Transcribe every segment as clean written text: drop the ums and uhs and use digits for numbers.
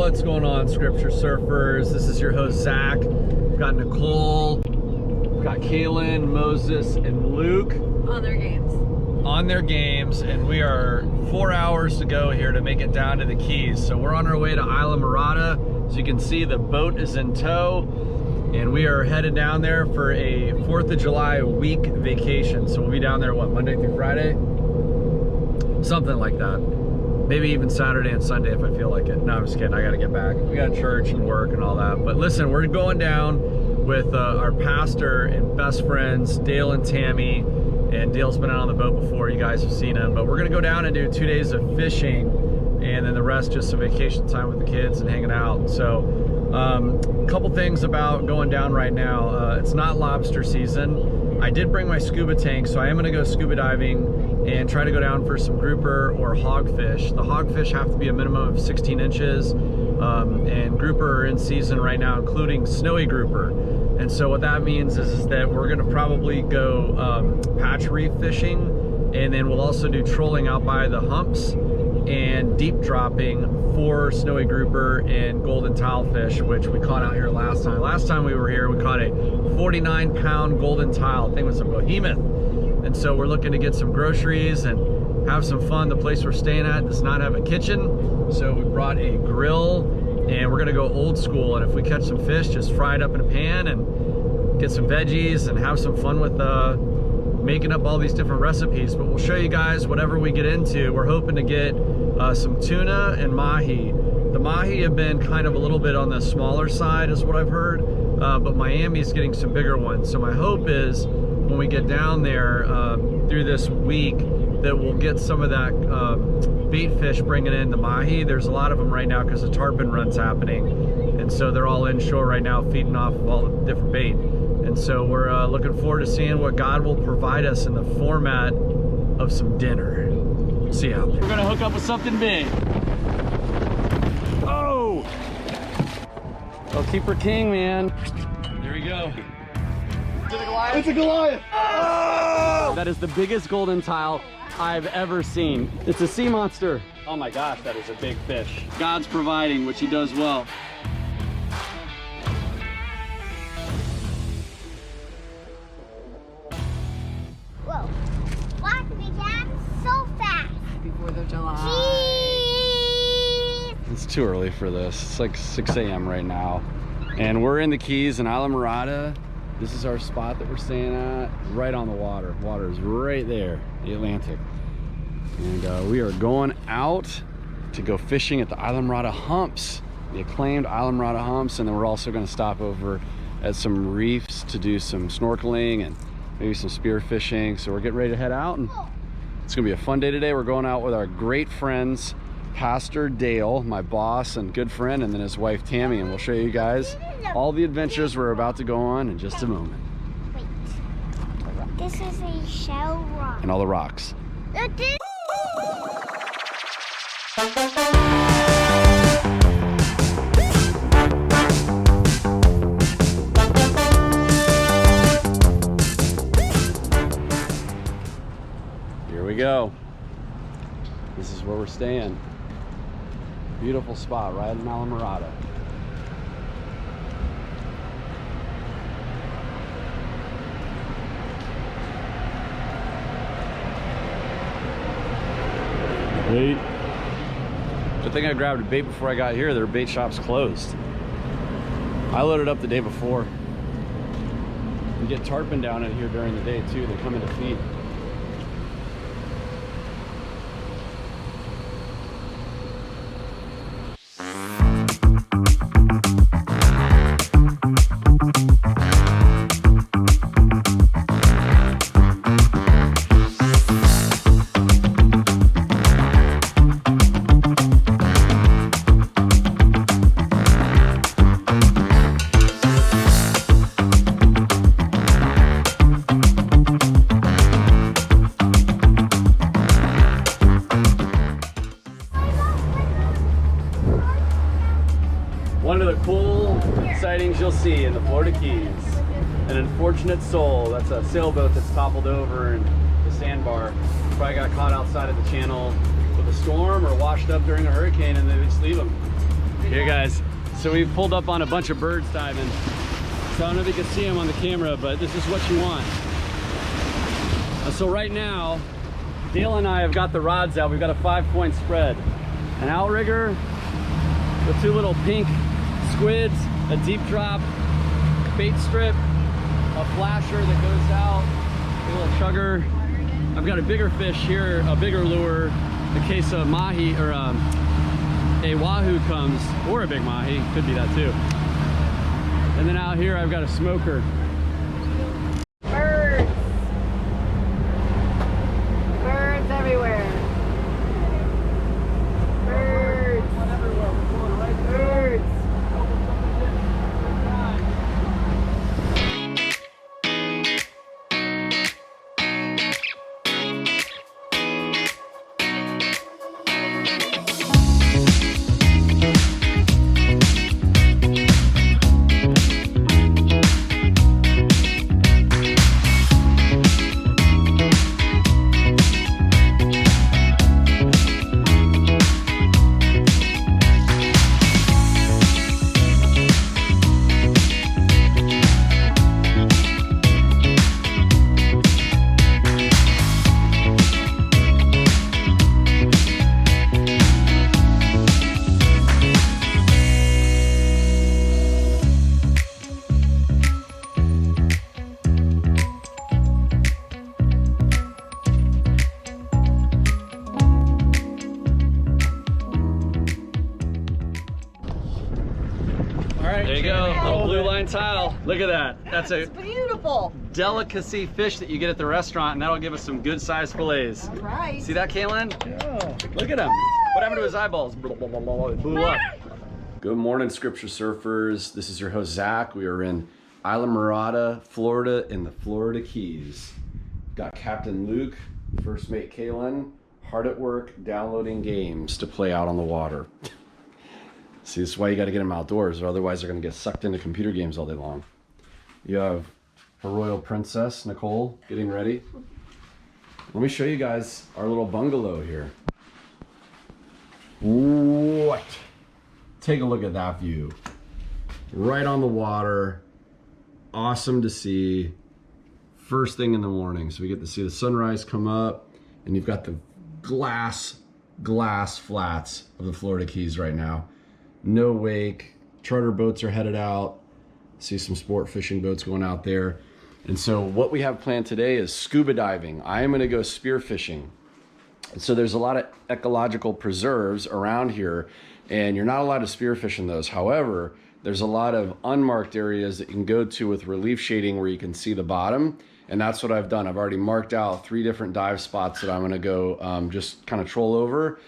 What's going on, Scripture Surfers? This is your host, Zach. We've got Nicole, we've got Kaylin, Moses, and Luke. On their games. On their games, and we are 4 hours to go here to make it down to the Keys. So we're on our way to Islamorada. As you can see, the boat is in tow, and we are headed down there for a 4th of July week vacation. So we'll be down there, what, Monday through Friday? Something like that. Maybe even Saturday and Sunday if I feel like it. No, I'm just kidding. I got to get back. We got church and work and all that. But listen, we're going down with our pastor and best friends, Dale and Tammy. And Dale's been out on the boat before. You guys have seen him. But we're going to go down and do 2 days of fishing. And then the rest just some vacation time with the kids and hanging out. So a couple things about going down right now. It's not lobster season. I did bring my scuba tank, so I am going to go scuba diving and try to go down for some grouper or hogfish. The hogfish have to be a minimum of 16 inches, and grouper are in season right now, including snowy grouper. And so what that means is that we're gonna probably go patch reef fishing, and then we'll also do trolling out by the humps and deep dropping for snowy grouper and golden tilefish, which we caught out here last time. Last time we were here, we caught a 49-pound golden tile. The thing was a behemoth. And so we're looking to get some groceries and have some fun. The place we're staying at does not have a kitchen, so we brought a grill, and we're gonna go old school. And if we catch some fish, just fry it up in a pan and get some veggies and have some fun with making up all these different recipes. But we'll show you guys whatever we get into. We're hoping to get some tuna and mahi. The mahi have been kind of a little bit on the smaller side is what I've heard, but Miami's getting some bigger ones. So my hope is when we get down there through this week that we'll get some of that bait fish bringing in the mahi. There's a lot of them right now because the tarpon run's happening, and so they're all inshore right now feeding off of all the different bait. And so we're looking forward to seeing what God will provide us in the format of some dinner. We'll see you out there. We're gonna hook up with something big. Oh! Oh, keeper king, man. There we go. Is it a Goliath? It's a Goliath! Oh! That is the biggest golden tile I've ever seen. It's a sea monster. Oh my gosh, that is a big fish. God's providing, which he does well. Whoa. Watch me, Dad. So fast. Happy 4th of July. Jeez. It's too early for this. It's like 6 a.m. right now. And we're in the Keys in Islamorada. This is our spot that we're staying at, right on the water. Water is right there, the Atlantic. And we are going out to go fishing at the Islamorada humps, the acclaimed Islamorada humps. And then we're also gonna stop over at some reefs to do some snorkeling and maybe some spear fishing. So we're getting ready to head out, and it's gonna be a fun day today. We're going out with our great friends, Pastor Dale, my boss and good friend, and then his wife Tammy, and we'll show you guys all the adventures we're about to go on in just a moment. Wait. This is a shell rock. And all the rocks. Here we go. This is where we're staying. Beautiful spot right in Islamorada. Bait. Good thing I grabbed a bait before I got here. Their bait shop's closed. I loaded up the day before. You get tarpon down in here during the day too. They come in to feed. One of the cool sightings you'll see in the Florida Keys. An unfortunate soul. That's a sailboat that's toppled over and the sandbar. Probably got caught outside of the channel with a storm or washed up during a hurricane, and they just leave them. Here guys, so we've pulled up on a bunch of birds diving. So I don't know if you can see them on the camera, but this is what you want. So right now, Dale and I have got the rods out. We've got a 5-point spread. An outrigger with 2 little pink squids, a deep drop, bait strip, a flasher that goes out, a little chugger. I've got a bigger fish here, a bigger lure, in case a mahi or a wahoo comes, or a big mahi, could be that too. And then out here I've got a smoker. Birds. Birds everywhere. Birds. Birds. There you go, little blue line tile. Look at that. That's a Beautiful. delicacy fish that you get at the restaurant, and that'll give us some good sized fillets. All right. See that, Kaylin? Yeah. Look at him. What happened to his eyeballs? It blew up. Good morning, Scripture Surfers. This is your host, Zach. We are in Islamorada, Florida, in the Florida Keys. Got Captain Luke, first mate Kaylin, hard at work downloading games to play out on the water. See, this is why you got to get them outdoors, or otherwise they're going to get sucked into computer games all day long. You have her royal princess, Nicole, getting ready. Let me show you guys our little bungalow here. What? Take a look at that view. Right on the water. Awesome to see. First thing in the morning. So we get to see the sunrise come up, and you've got the glass flats of the Florida Keys right now. No wake, charter boats are headed out. See some sport fishing boats going out there. And so what we have planned today is scuba diving. I am gonna go spear fishing. And so there's a lot of ecological preserves around here, and you're not allowed to spearfish in those. However, there's a lot of unmarked areas that you can go to with relief shading where you can see the bottom. And that's what I've done. I've already marked out 3 different dive spots that I'm gonna go just kind of troll over.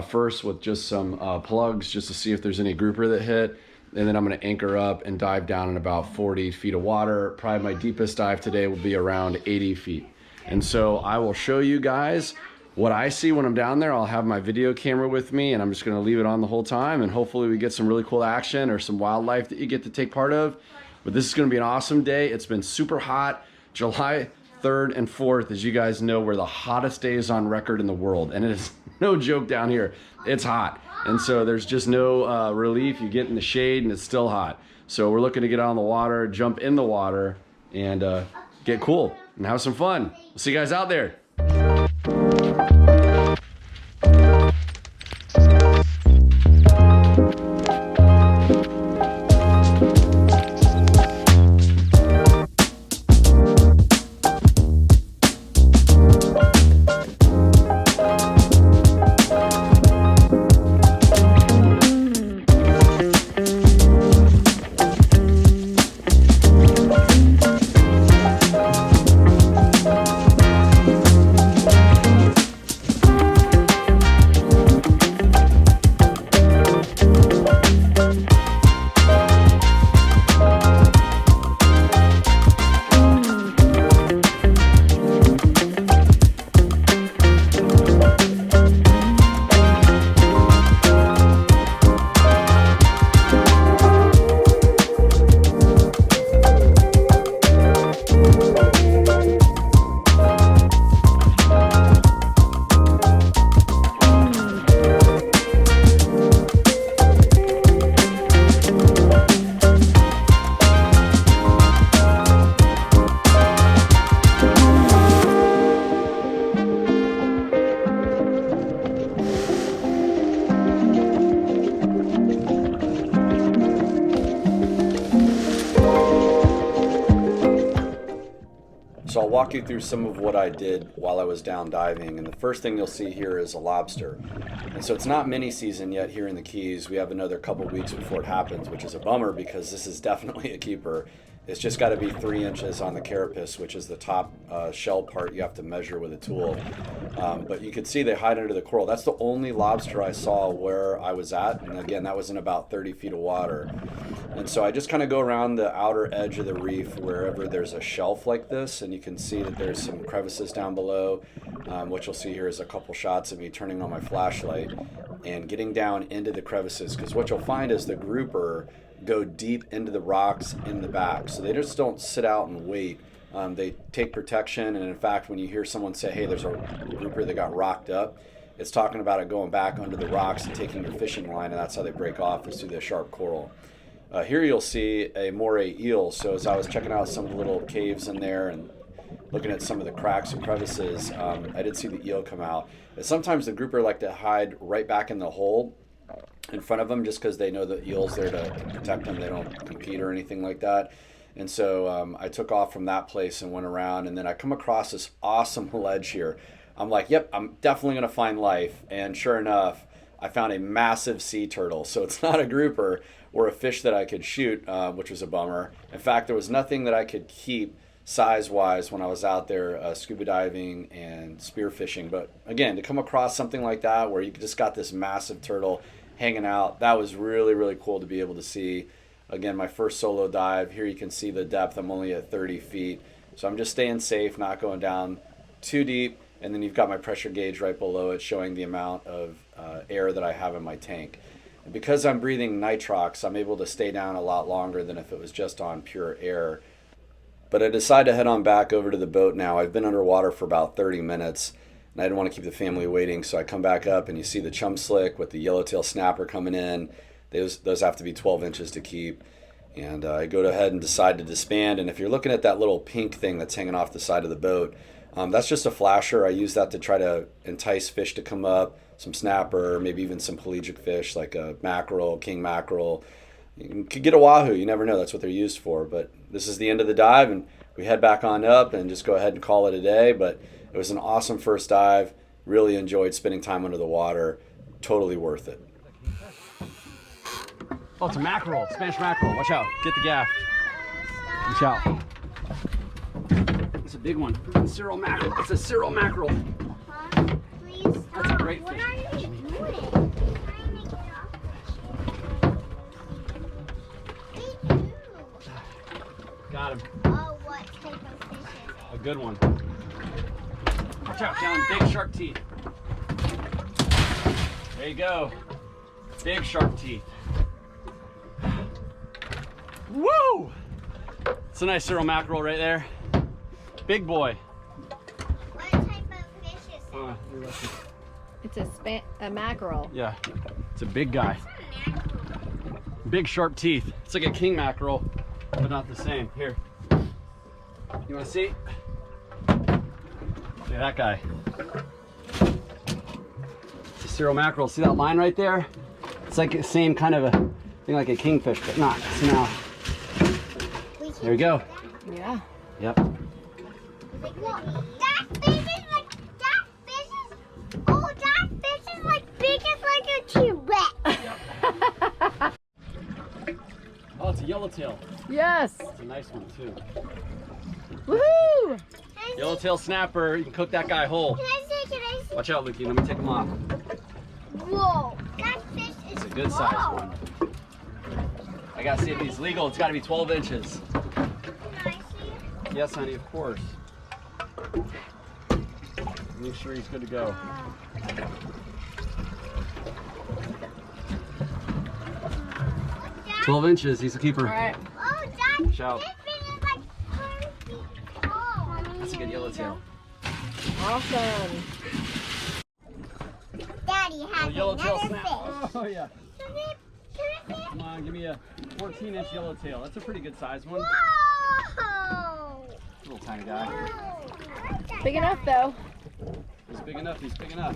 First with just some plugs just to see if there's any grouper that hit, and then I'm going to anchor up and dive down in about 40 feet of water. Probably my deepest dive today will be around 80 feet. And so I will show you guys what I see when I'm down there. I'll have my video camera with me, and I'm just going to leave it on the whole time, and hopefully we get some really cool action or some wildlife that you get to take part of. But this is going to be an awesome day. It's been super hot. July 3rd and 4th, as you guys know, were the hottest days on record in the world, and it is no joke down here. It's hot, and so there's just no relief. You get in the shade and it's still hot. So we're looking to get out on the water, jump in the water, and get cool and have some fun. We'll see you guys out there. So I'll walk you through some of what I did while I was down diving. And the first thing you'll see here is a lobster. And so it's not mini season yet here in the Keys. We have another couple weeks before it happens, which is a bummer because this is definitely a keeper. It's just got to be 3 inches on the carapace, which is the top shell part you have to measure with a tool. But you can see they hide under the coral. That's the only lobster I saw where I was at. And again, that was in about 30 feet of water. And so I just kind of go around the outer edge of the reef wherever there's a shelf like this. And you can see that there's some crevices down below. What you'll see here is a couple shots of me turning on my flashlight and getting down into the crevices. Because what you'll find is the grouper go deep into the rocks in the back. So they just don't sit out and wait. They take protection, and in fact, when you hear someone say, hey, there's a grouper that got rocked up, it's talking about it going back under the rocks and taking your fishing line, and that's how they break off, is through the sharp coral. Here you'll see a moray eel. So as I was checking out some of the little caves in there and looking at some of the cracks and crevices, I did see the eel come out. And sometimes the grouper like to hide right back in the hole in front of them just because they know the eel's there to protect them. They don't compete or anything like that. And so I took off from that place and went around, and then I come across this awesome ledge here. I'm like, yep, I'm definitely going to find life. And sure enough, I found a massive sea turtle. So it's not a grouper or a fish that I could shoot, which was a bummer. In fact, there was nothing that I could keep size-wise when I was out there scuba diving and spearfishing. But again, to come across something like that where you just got this massive turtle hanging out, that was really, really cool to be able to see. Again, my first solo dive. Here you can see the depth. I'm only at 30 feet. So I'm just staying safe, not going down too deep. And then you've got my pressure gauge right below it showing the amount of air that I have in my tank. And because I'm breathing nitrox, I'm able to stay down a lot longer than if it was just on pure air. But I decided to head on back over to the boat now. I've been underwater for about 30 minutes. And I didn't want to keep the family waiting, so I come back up and you see the chum slick with the yellowtail snapper coming in. Those have to be 12 inches to keep. And I go ahead and decide to disband. And if you're looking at that little pink thing that's hanging off the side of the boat, that's just a flasher. I use that to try to entice fish to come up, some snapper, maybe even some pelagic fish like a mackerel, king mackerel. You could get a wahoo, you never know, that's what they're used for. But this is the end of the dive, and we head back on up and just go ahead and call it a day. But it was an awesome first dive. Really enjoyed spending time under the water. Totally worth it. Oh, it's a mackerel, Spanish mackerel. Watch out, get the gaff. Watch out. It's a big one. Cero mackerel. It's a cero mackerel. Please stop. That's a great What fish. are you doing? Got him. Oh, what type of fish is it? A good one. Watch out, John. Big sharp teeth. There you go. Big sharp teeth. Woo! It's a nice cero mackerel right there. Big boy. What type of fish is it? It's a mackerel. Yeah, it's a big guy. Big sharp teeth. It's like a king mackerel, but not the same. Here, you want to see? Look at that guy. It's a cero mackerel. See that line right there? It's like the same kind of a thing like a kingfish, but not. So now, there we go. Yeah. Yep. That fish is like, that fish is like big as like a T-Rex. Oh, it's a yellowtail. Yes. It's a nice one too. Woohoo! Yellowtail snapper. You can cook that guy whole. Can I see? Watch out, Lukey. Let me take him off. Whoa, that fish is It's a good size one. I gotta see if he's legal. It's gotta be 12 inches. Can I see? Yes, honey, of course. Make sure he's good to go. 12 inches, he's a keeper. All right. Oh, Dad, Shout. this fish is like 30 feet tall. That's a good yellowtail. Awesome. Daddy has Yellowtail another snap. fish. Oh, yeah. Can I see it? Come on, give me a 14-inch yellowtail. That's a pretty good size one. Whoa! Little tiny guy. Big enough though. He's big enough, he's big enough.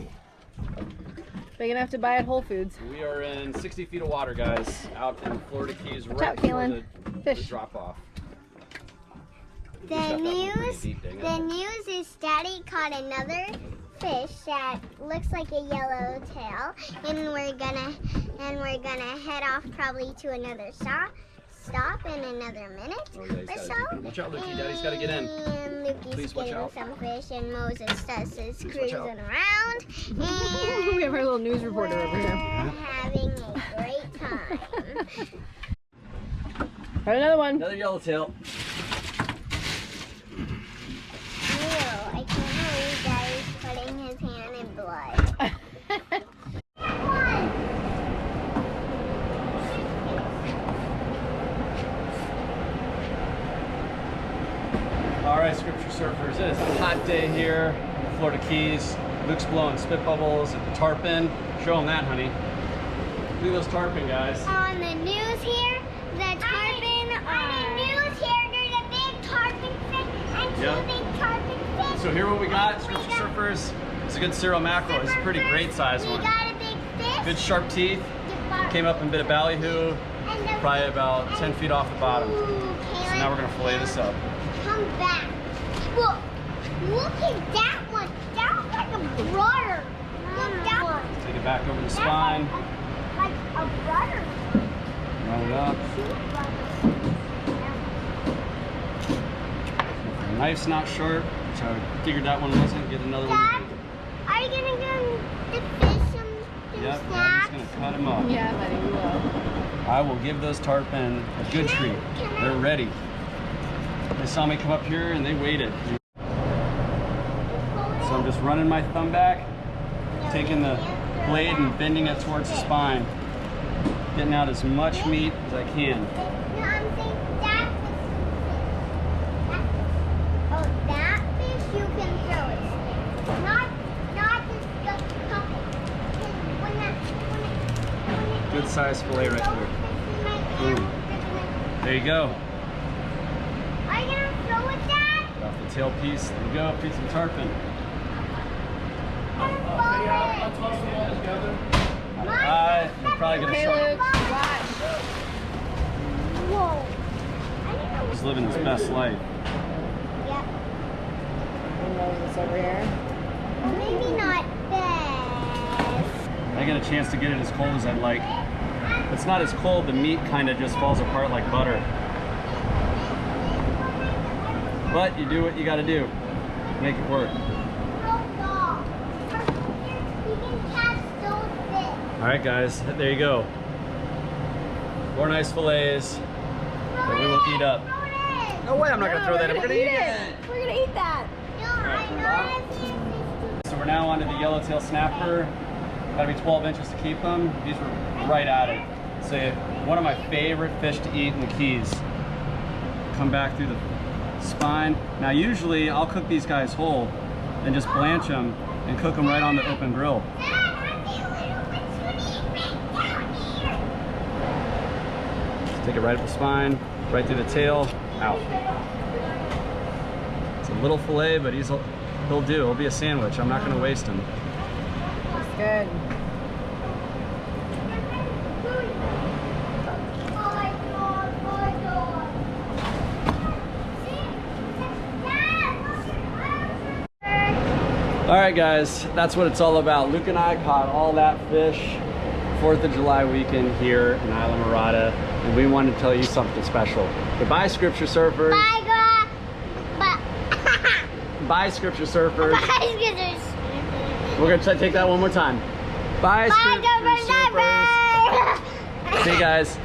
Big enough to buy at Whole Foods. We are in 60 feet of water, guys, out in the Florida Keys, Watch right out, before Kaylin. the Fish. drop off. The news is Daddy caught another fish that looks like a yellowtail, and we're gonna head off probably to another stop in another minute or so. Watch out, Lukey. Daddy's got to get in. And Lukey's getting some fish, and Moses does his cruising around. And We have our little news reporter over here. having a great time. Got another one. Another yellowtail. I can't believe Daddy's putting his hand in blood. All right, Scripture Surfers, it is a hot day here in the Florida Keys. Luke's blowing spit bubbles at the tarpon. Show them that, honey. Look at those tarpon, guys. On the news here, the tarpon. On the news here, there's a big tarpon fish and two big tarpon fish. So here what we got, Scripture Surfers. It's a good cero mackerel. It's a pretty great size one. We got a big fish. Good sharp teeth. Came up and bit a ballyhoo. Probably about 10 feet off the bottom. So now we're gonna fillet this up. Come back. Look at that one. That was like a brother. Look, that one. Take it back over the spine. Like a brother. Run it up. The knife's not sharp, which I figured that one wasn't. Get another Dad, one. are you gonna give the fish some Yep, snacks? Daddy's gonna cut them up. Yeah, buddy, we will. I will give those tarpon a good treat. They're ready. They saw me come up here and they waited. So I'm just running my thumb back, taking the blade and bending it towards the spine, getting out as much meat as I can. No, I'm saying that fish. Oh, that fish you can throw it. Not just couple. Good size fillet right there. Boom. There you go. Are you gonna throw it, Dad? Off the tail piece. There you go. Feed some tarpon. You're probably gonna Okay, start. Luke, watch. Whoa. He's living his best life. Yep. Moses over here. Maybe not best. I get a chance to get it as cold as I'd like. If it's not as cold, the meat kind of just falls apart like butter. But you do what you got to do. Make it work. All right, guys, there you go. 4 nice fillets that we will eat up. No way, I'm not gonna throw that. I'm gonna eat it. We're gonna eat that. So we're now onto the yellowtail snapper. Gotta be 12 inches to keep them. These were right at it. So one of my favorite fish to eat in the Keys. Come back through the spine. Now usually I'll cook these guys whole and just blanch them and cook them right on the open grill. Take it right up the spine, right through the tail, out. It's a little fillet, but he'll do. He'll be a sandwich. I'm not going to waste him. That's good. All right, guys, that's what it's all about. Luke and I caught all that fish 4th of July weekend here in Islamorada, and we wanted to tell you something special. Goodbye, Scripture Surfers. Bye, girl. Bye, Scripture Surfers. Bye, Scripture. We're gonna take that one more time. Bye, Scripture Surfers. See you guys.